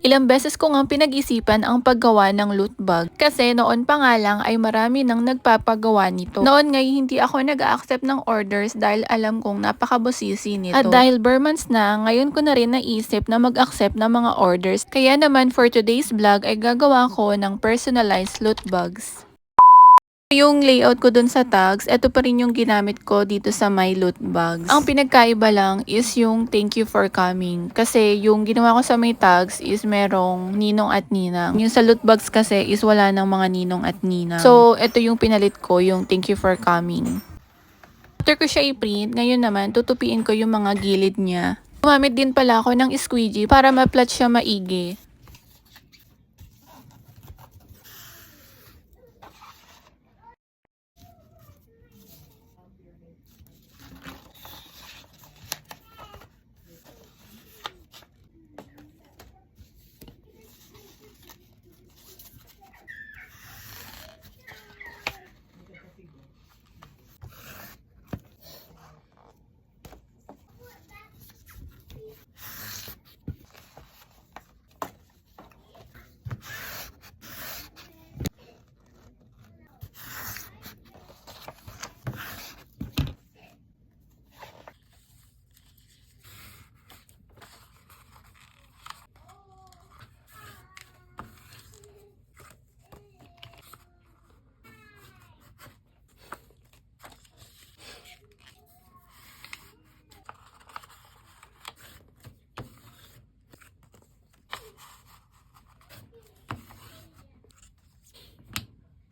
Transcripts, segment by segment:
Ilang beses ko ngang pinag-isipan ang paggawa ng loot bag kasi noon pa nga lang ay marami nang nagpapagawa nito. Noon ngay hindi ako nag-accept ng orders dahil alam kong napakabusisi nito. At dahil bare months na, ngayon ko na rin naisip na mag-accept ng mga orders. Kaya naman for today's vlog ay gagawa ko ng personalized loot bags. Yung layout ko dun sa tags, ito pa rin yung ginamit ko dito sa my loot bags. Ang pinagkaiba lang is yung thank you for coming. Kasi yung ginawa ko sa my tags is merong ninong at ninang. Yung sa loot bags kasi is wala ng mga ninong at ninang. So, ito yung pinalit ko, yung thank you for coming. After ko siya i-print, ngayon naman tutupiin ko yung mga gilid niya. Gumamit din pala ako ng squeegee para ma-plot siya maigi.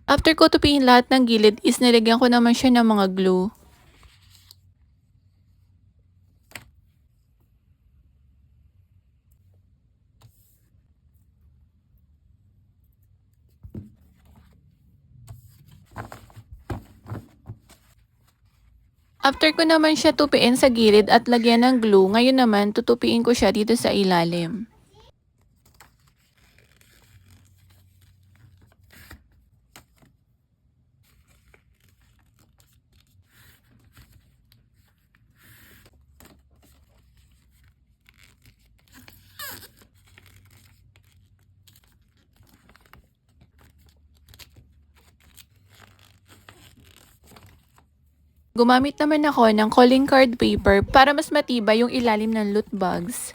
After ko tupiin lahat ng gilid is nilagyan ko naman siya ng mga glue. After ko naman siya tupiin sa gilid at lagyan ng glue, ngayon naman tutupiin ko siya dito sa ilalim. Gumamit naman ako ng calling card paper para mas matibay yung ilalim ng loot bags.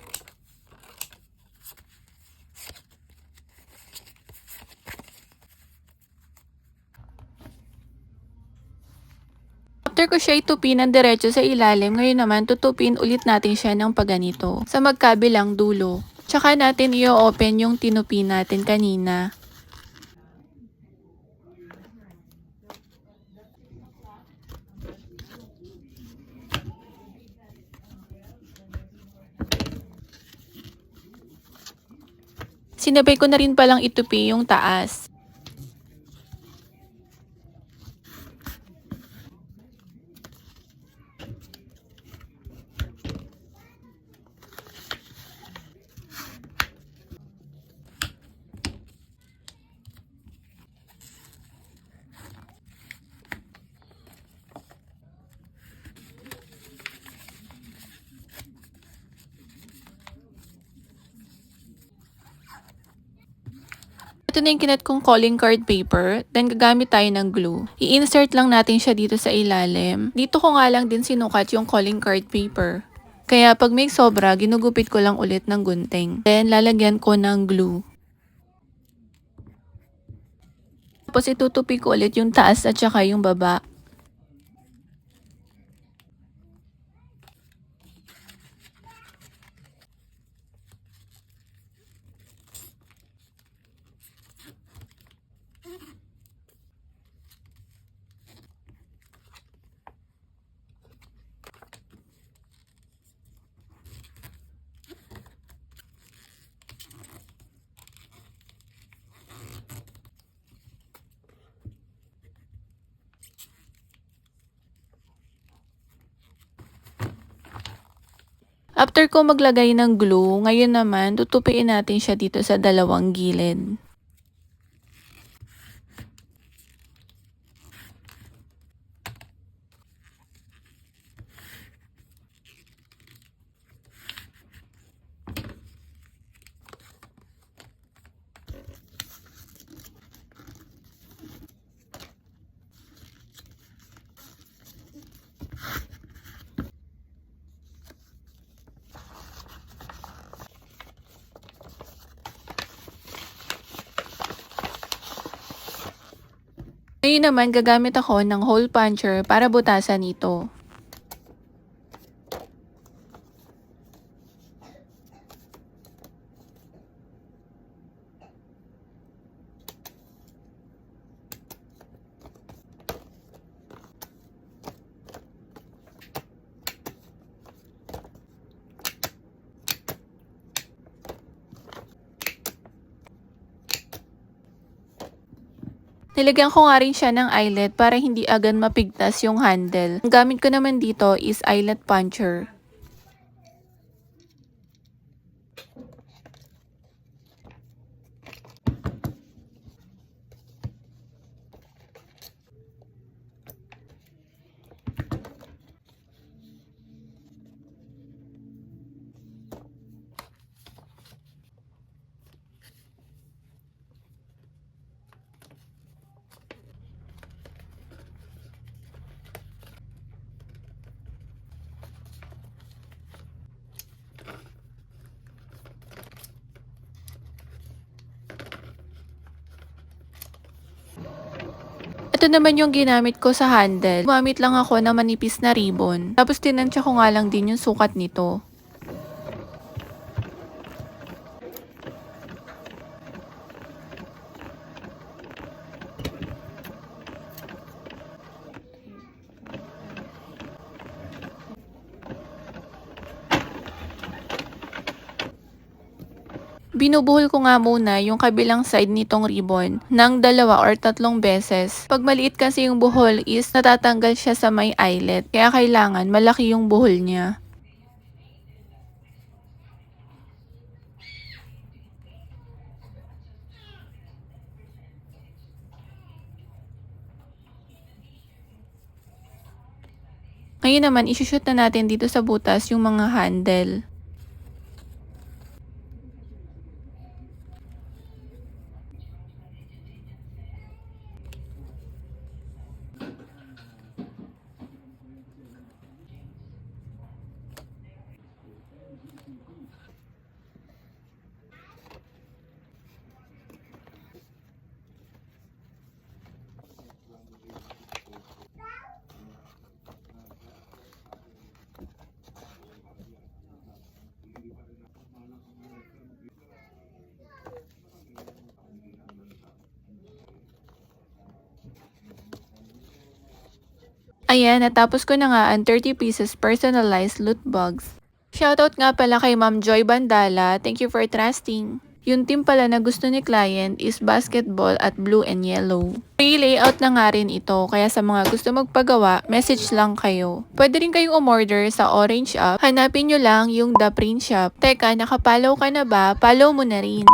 After ko siya itupi ng diretso sa ilalim, ngayon naman tutupin ulit natin siya ng paganito sa magkabilang dulo. Tsaka natin i-open yung tinupi natin kanina. Sinabay ko na rin palang itupi yung taas. Ito na yung kinat kong calling card paper. Then gagamit tayo ng glue. I-insert lang natin siya dito sa ilalim. Dito ko nga lang din sinukat yung calling card paper. Kaya pag may sobra, ginugupit ko lang ulit ng gunting. Then lalagyan ko ng glue. Tapos itutupi ko ulit yung taas at saka yung baba. After ko maglagay ng glue, ngayon naman tutupiin natin siya dito sa dalawang gilid. Ngayon naman gagamit ako ng hole puncher para butasan ito. Nilagyan ko nga rin siya ng eyelet para hindi agad mapigtas yung handle. Ang gamit ko naman dito is eyelet puncher. Ito naman yung ginamit ko sa handle. Gumamit lang ako na manipis na ribbon. Tapos tinansya ko nga lang din yung sukat nito. Binubuhol ko nga muna yung kabilang side nitong ribbon ng 2 or 3 beses. Pag maliit kasi yung buhol is natatanggal siya sa may eyelet. Kaya kailangan malaki yung buhol niya. Ngayon naman, isushoot na natin dito sa butas yung mga handle. Ayan, natapos ko na nga ang 30 pieces personalized loot bags. Shoutout nga pala kay Ma'am Joy Bandala, thank you for trusting. Yung team pala na gusto ni client is basketball at blue and yellow. Free layout na nga rin ito, kaya sa mga gusto magpagawa, message lang kayo. Pwede rin kayong umorder sa Orange app, hanapin nyo lang yung The Print Shop. Teka, nakapollow ka na ba? Follow mo na rin.